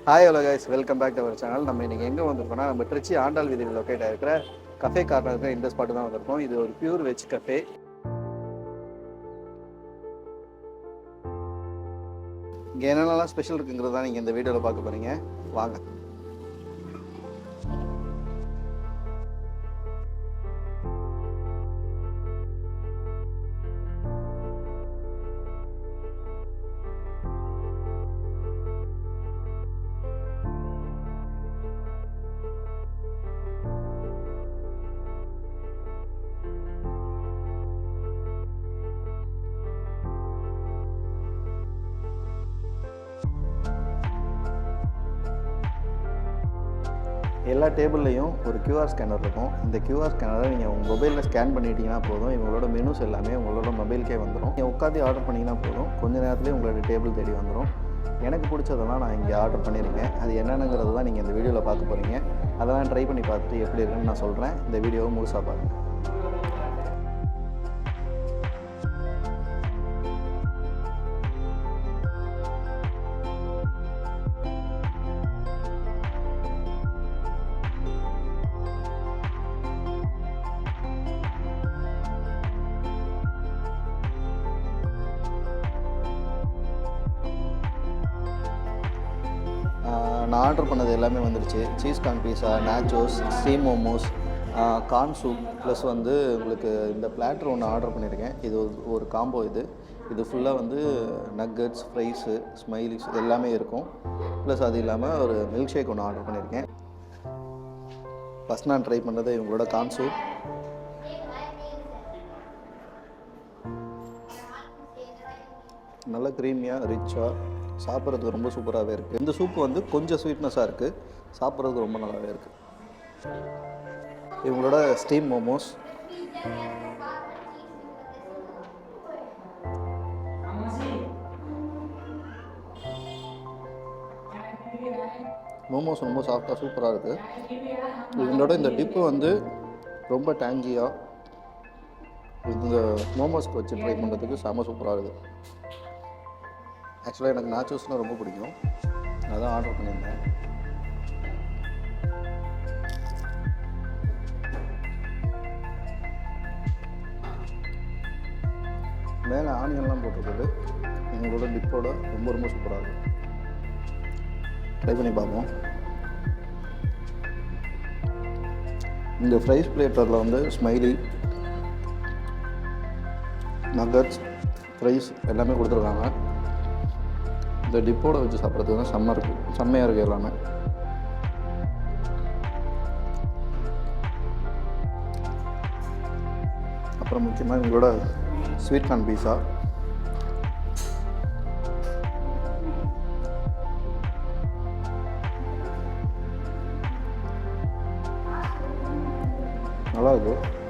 Hi hello guys, welcome back to our channel. நம்ம இன்றைக்கி எங்கே வந்திருக்கோம்னா, நம்ம திருச்சி ஆண்டாள் வீதியில் லொக்கேட் ஆகிருக்கிற கஃபே கார்னருக்கு இந்த ஸ்பாட்டு தான் வந்திருக்கோம். இது ஒரு பியூர் வெஜ் கஃபே. இங்கே என்னென்னலாம் ஸ்பெஷல் இருக்குங்கிறது தான் நீங்கள் இந்த வீடியோவில் பார்க்க போகிறீங்க. வாங்க. எல்லா டேபிள்லேயும் ஒரு QR ஸ்கேனர் இருக்கும். இந்த QR ஸ்கேனரை நீங்கள் உங்கள் மொபைலில் ஸ்கேன் பண்ணிட்டீங்கன்னா போதும், இவங்களோட மெனுஸ் எல்லாமே உங்களோட மொபைலுக்கே வந்துடும். நீங்கள் உட்காந்து ஆர்டர் பண்ணிங்கன்னா போதும், கொஞ்சம் நேரத்துலேயே உங்களோட டேபிள் தேடி வந்துடும். எனக்கு பிடிச்சதெல்லாம் நான் இங்கே ஆர்டர் பண்ணியிருக்கேன். அது என்னென்னங்கிறது தான் நீங்கள் இந்த வீடியோவில் பார்க்க போகிறீங்க. அதெல்லாம் ட்ரை பண்ணி பார்த்துட்டு எப்படி இருக்குன்னு நான் சொல்கிறேன். இந்த வீடியோவை முழுசாக பாருங்கள். நான் ஆர்டர் பண்ணது எல்லாமே வந்துடுச்சு. Cheese corn pizza, nachos, steam momos, corn soup, plus வந்து உங்களுக்கு இந்த பிளாட்டர் ஒன்று ஆர்டர் பண்ணியிருக்கேன். இது ஒரு காம்போ. இது ஃபுல்லாக வந்து நக்கட்ஸ், ஃப்ரைஸு, ஸ்மைலிஸ் எல்லாமே இருக்கும். ப்ளஸ் அது இல்லாமல் ஒரு மில்க் ஷேக் ஒன்று ஆர்டர் பண்ணியிருக்கேன். ஃபஸ்ட் நான் ட்ரை பண்ணுறது இவங்களோட கார்ன் சூப். நல்லா க்ரீமியாக ரிச்சாக சாப்பிட்றதுக்கு ரொம்ப சூப்பராகவே இருக்குது. இந்த சூப்பு வந்து கொஞ்சம் ஸ்வீட்னஸாக இருக்குது, சாப்பிட்றதுக்கு ரொம்ப நல்லாவே இருக்குது. இவங்களோட ஸ்டீம் மோமோஸ், மோமோஸ் ரொம்ப சாஃப்டாக சூப்பராக இருக்குது. இவங்களோட இந்த டிப்பு வந்து ரொம்ப டேங்கியாக இந்த மோமோஸ்க்கு வச்சு ட்ரை பண்ணுறதுக்கு செம்ம சூப்பராக இருக்குது. ஆக்சுவலாக எனக்கு நாச்சோஸ்னால் ரொம்ப பிடிக்கும், அதான் ஆர்டர் பண்ணியிருந்தேன். மேலே ஆனியன்லாம் போட்டிருக்குது. எங்களோட டிப்போட ரொம்ப சூப்பராக இருக்கும். ட்ரை பண்ணி பார்ப்போம். இந்த ஃப்ரைஸ் பிளேட்டரில் வந்து ஸ்மைலி, நக்கட்ஸ், ஃப்ரைஸ் எல்லாமே கொடுத்துருக்காங்க. இந்த டிப்போட வச்சு சாப்பிட்றதுக்கு தான் செம்மையாக இருக்குது எல்லாமே. அப்புறம் முக்கியமாக எங்களோட ஸ்வீட் கார்ன் பீஸா, நல்லா இருக்குது.